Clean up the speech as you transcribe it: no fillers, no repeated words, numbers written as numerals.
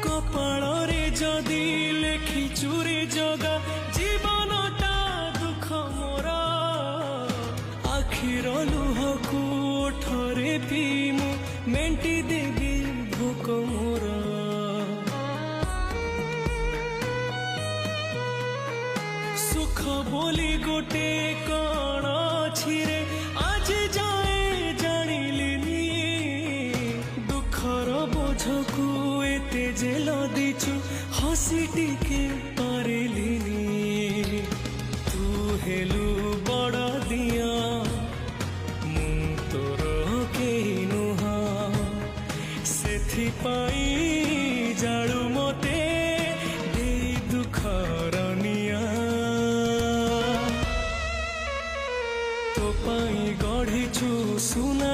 कपाଳରେ जदि लेखिचु रे जगा जीवनटा दुख मोर आखिर लुहकु ओठरे पिमु मेंटी देबी भोक मोर सुख बोली गोटे कण अछि रे आज जाए जानिलिनी दुखर बोझकु एते जे लदिछु हसी टिके पारिलिनी तू हेलु बड़ दिया मु तोर केही नुहा सेथिपाई जाळु मते देई दुखर निया तो पाई गढ़िछु सुना